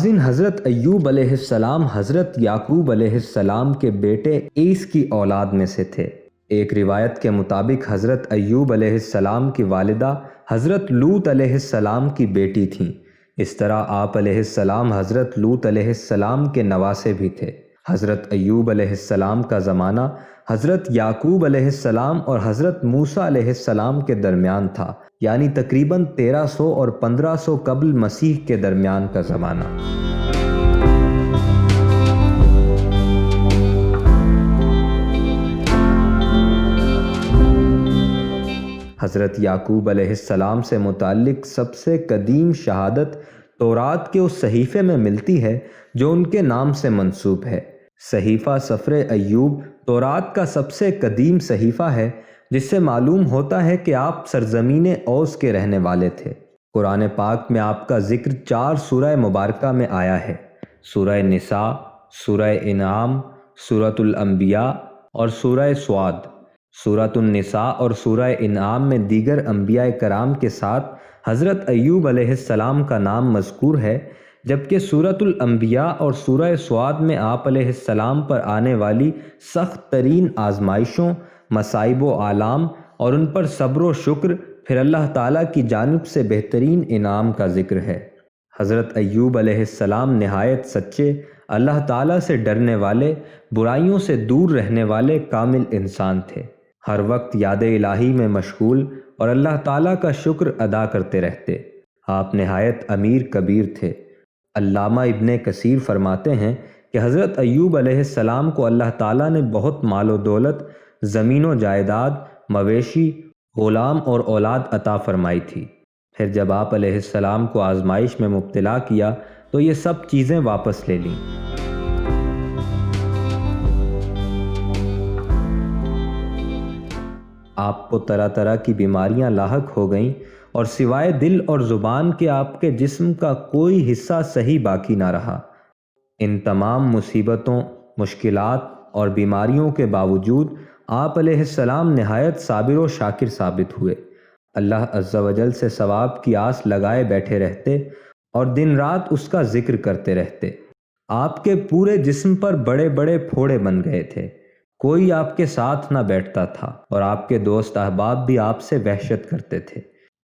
ناظرین، حضرت ایوب علیہ السلام حضرت یعقوب علیہ السلام کے بیٹے عیس کی اولاد میں سے تھے۔ ایک روایت کے مطابق حضرت ایوب علیہ السلام کی والدہ حضرت لوط علیہ السلام کی بیٹی تھیں۔ اس طرح آپ علیہ السلام حضرت لوط علیہ السلام کے نواسے بھی تھے۔ حضرت ایوب علیہ السلام کا زمانہ حضرت یعقوب علیہ السلام اور حضرت موسیٰ علیہ السلام کے درمیان تھا، یعنی تقریباً 1300 اور 1500 قبل مسیح کے درمیان کا زمانہ۔ حضرت یعقوب علیہ السلام سے متعلق سب سے قدیم شہادت تورات کے اس صحیفے میں ملتی ہے جو ان کے نام سے منسوب ہے۔ صحیفہ سفر ایوب تورات کا سب سے قدیم صحیفہ ہے، جس سے معلوم ہوتا ہے کہ آپ سرزمین اوس کے رہنے والے تھے۔ قرآن پاک میں آپ کا ذکر 4 سورہ مبارکہ میں آیا ہے: سورہ نساء، سورہ انعام، سورۃ الانبیاء اور سورہ صاد۔ سورۃ النساء اور سورہ انعام میں دیگر انبیاء کرام کے ساتھ حضرت ایوب علیہ السلام کا نام مذکور ہے، جبکہ سورۃ الانبیاء اور سورہ صاد میں آپ علیہ السلام پر آنے والی سخت ترین آزمائشوں، مصائب و آلام اور ان پر صبر و شکر، پھر اللہ تعالیٰ کی جانب سے بہترین انعام کا ذکر ہے۔ حضرت ایوب علیہ السلام نہایت سچے، اللہ تعالیٰ سے ڈرنے والے، برائیوں سے دور رہنے والے کامل انسان تھے۔ ہر وقت یاد الہی میں مشغول اور اللہ تعالیٰ کا شکر ادا کرتے رہتے۔ آپ نہایت امیر کبیر تھے۔ علامہ ابن کثیر فرماتے ہیں کہ حضرت ایوب علیہ السلام کو اللہ تعالیٰ نے بہت مال و دولت، زمین و جائیداد، مویشی، غلام اور اولاد عطا فرمائی تھی۔ پھر جب آپ علیہ السلام کو آزمائش میں مبتلا کیا تو یہ سب چیزیں واپس لے لیں۔ آپ کو طرح طرح کی بیماریاں لاحق ہو گئیں اور سوائے دل اور زبان کے آپ کے جسم کا کوئی حصہ صحیح باقی نہ رہا۔ ان تمام مصیبتوں، مشکلات اور بیماریوں کے باوجود آپ علیہ السلام نہایت صابر و شاکر ثابت ہوئے۔ اللہ عز و جل سے ثواب کی آس لگائے بیٹھے رہتے اور دن رات اس کا ذکر کرتے رہتے۔ آپ کے پورے جسم پر بڑے بڑے پھوڑے بن گئے تھے، کوئی آپ کے ساتھ نہ بیٹھتا تھا، اور آپ کے دوست احباب بھی آپ سے وحشت کرتے تھے۔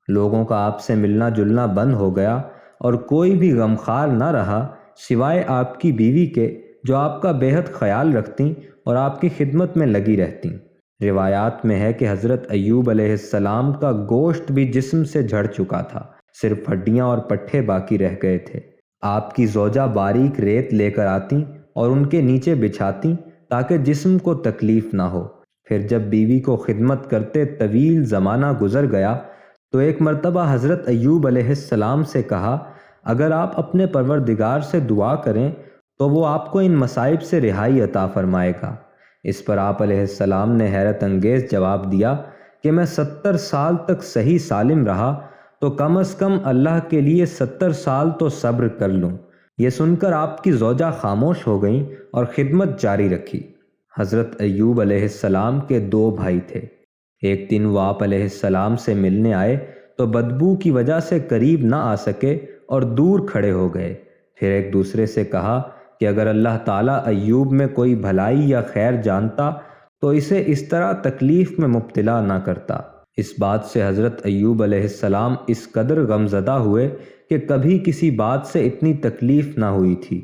لوگوں کا آپ سے ملنا جلنا بند ہو گیا اور کوئی بھی غمخوار نہ رہا سوائے آپ کی بیوی کے، جو آپ کا بے حد خیال رکھتیں اور آپ کی خدمت میں لگی رہتیں۔ روایات میں ہے کہ حضرت ایوب علیہ السلام کا گوشت بھی جسم سے جھڑ چکا تھا، صرف ہڈیاں اور پٹھے باقی رہ گئے تھے۔ آپ کی زوجہ باریک ریت لے کر آتیں اور ان کے نیچے بچھاتیں تاکہ جسم کو تکلیف نہ ہو۔ پھر جب بیوی کو خدمت کرتے طویل زمانہ گزر گیا تو ایک مرتبہ حضرت ایوب علیہ السلام سے کہا، اگر آپ اپنے پروردگار سے دعا کریں تو وہ آپ کو ان مصائب سے رہائی عطا فرمائے گا۔ اس پر آپ علیہ السلام نے حیرت انگیز جواب دیا کہ میں 70 سال تک صحیح سالم رہا تو کم از کم اللہ کے لیے 70 سال تو صبر کر لوں۔ یہ سن کر آپ کی زوجہ خاموش ہو گئیں اور خدمت جاری رکھی۔ حضرت ایوب علیہ السلام کے 2 بھائی تھے۔ ایک دن وہ آپ علیہ السلام سے ملنے آئے تو بدبو کی وجہ سے قریب نہ آ سکے اور دور کھڑے ہو گئے۔ پھر ایک دوسرے سے کہا کہ اگر اللہ تعالیٰ ایوب میں کوئی بھلائی یا خیر جانتا تو اسے اس طرح تکلیف میں مبتلا نہ کرتا۔ اس بات سے حضرت ایوب علیہ السلام اس قدر غمزدہ ہوئے کہ کبھی کسی بات سے اتنی تکلیف نہ ہوئی تھی۔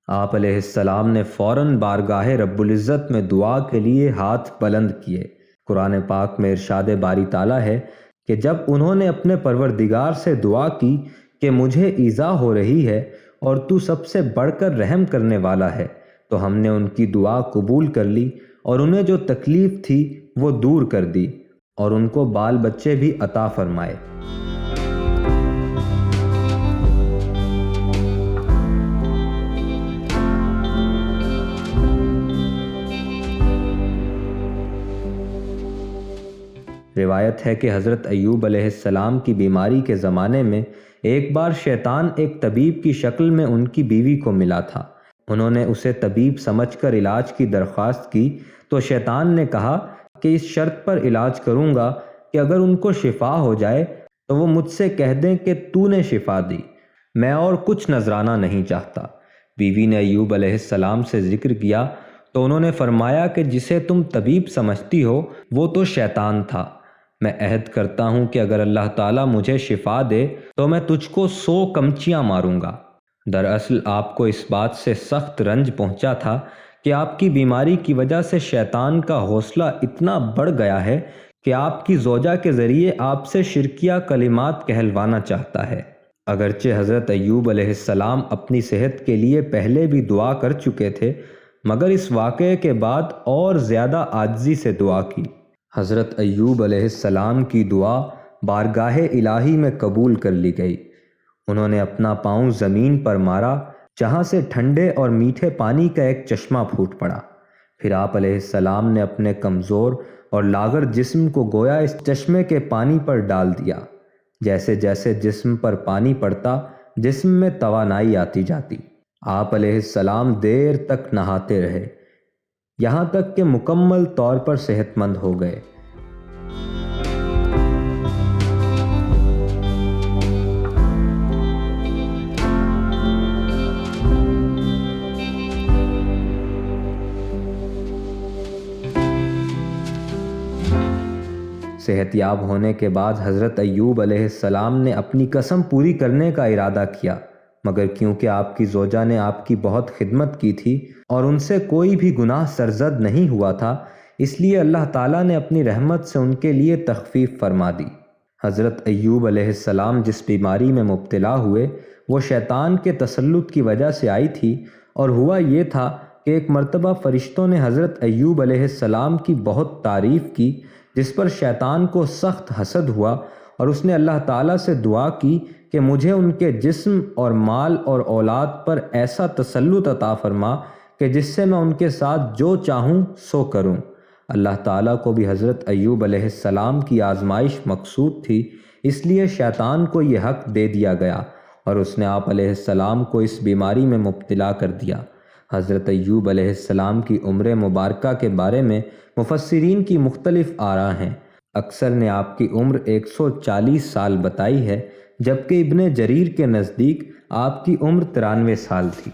آپ علیہ السلام نے فوراً بارگاہ رب العزت میں دعا کے لیے ہاتھ بلند کیے۔ قرآن پاک میں ارشاد باری تعالیٰ ہے کہ جب انہوں نے اپنے پروردگار سے دعا کی کہ مجھے ایذا ہو رہی ہے اور تو سب سے بڑھ کر رحم کرنے والا ہے، تو ہم نے ان کی دعا قبول کر لی اور انہیں جو تکلیف تھی وہ دور کر دی اور ان کو بال بچے بھی عطا فرمائے۔ روایت ہے کہ حضرت ایوب علیہ السلام کی بیماری کے زمانے میں ایک بار شیطان ایک طبیب کی شکل میں ان کی بیوی کو ملا تھا۔ انہوں نے اسے طبیب سمجھ کر علاج کی درخواست کی تو شیطان نے کہا کہ اس شرط پر علاج کروں گا کہ اگر ان کو شفا ہو جائے تو وہ مجھ سے کہہ دیں کہ تو نے شفا دی۔ میں اور کچھ نذرانہ نہیں چاہتا۔ بیوی نے ایوب علیہ السلام سے ذکر کیا تو انہوں نے فرمایا کہ جسے تم طبیب سمجھتی ہو وہ تو شیطان تھا۔ میں عہد کرتا ہوں کہ اگر اللہ تعالیٰ مجھے شفا دے تو میں تجھ کو 100 کمچیاں ماروں گا۔ دراصل آپ کو اس بات سے سخت رنج پہنچا تھا کہ آپ کی بیماری کی وجہ سے شیطان کا حوصلہ اتنا بڑھ گیا ہے کہ آپ کی زوجہ کے ذریعے آپ سے شرکیہ کلمات کہلوانا چاہتا ہے۔ اگرچہ حضرت ایوب علیہ السلام اپنی صحت کے لیے پہلے بھی دعا کر چکے تھے، مگر اس واقعے کے بعد اور زیادہ عاجزی سے دعا کی۔ حضرت ایوب علیہ السلام کی دعا بارگاہ الہی میں قبول کر لی گئی۔ انہوں نے اپنا پاؤں زمین پر مارا، جہاں سے ٹھنڈے اور میٹھے پانی کا ایک چشمہ پھوٹ پڑا۔ پھر آپ علیہ السلام نے اپنے کمزور اور لاغر جسم کو گویا اس چشمے کے پانی پر ڈال دیا۔ جیسے جیسے جسم پر پانی پڑتا، جسم میں توانائی آتی جاتی۔ آپ علیہ السلام دیر تک نہاتے رہے، یہاں تک کہ مکمل طور پر صحت مند ہو گئے۔ صحت یاب ہونے کے بعد حضرت ایوب علیہ السلام نے اپنی قسم پوری کرنے کا ارادہ کیا، مگر کیونکہ آپ کی زوجہ نے آپ کی بہت خدمت کی تھی اور ان سے کوئی بھی گناہ سرزد نہیں ہوا تھا، اس لیے اللہ تعالیٰ نے اپنی رحمت سے ان کے لیے تخفیف فرما دی۔ حضرت ایوب علیہ السلام جس بیماری میں مبتلا ہوئے وہ شیطان کے تسلط کی وجہ سے آئی تھی، اور ہوا یہ تھا کہ ایک مرتبہ فرشتوں نے حضرت ایوب علیہ السلام کی بہت تعریف کی، جس پر شیطان کو سخت حسد ہوا اور اس نے اللہ تعالیٰ سے دعا کی کہ مجھے ان کے جسم اور مال اور اولاد پر ایسا تسلط عطا فرما کہ جس سے میں ان کے ساتھ جو چاہوں سو کروں۔ اللہ تعالیٰ کو بھی حضرت ایوب علیہ السلام کی آزمائش مقصود تھی، اس لیے شیطان کو یہ حق دے دیا گیا اور اس نے آپ علیہ السلام کو اس بیماری میں مبتلا کر دیا۔ حضرت ایوب علیہ السلام کی عمر مبارکہ کے بارے میں مفسرین کی مختلف آراء ہیں۔ اکثر نے آپ کی عمر 140 سال بتائی ہے، جبکہ ابن جریر کے نزدیک آپ کی عمر 93 سال تھی۔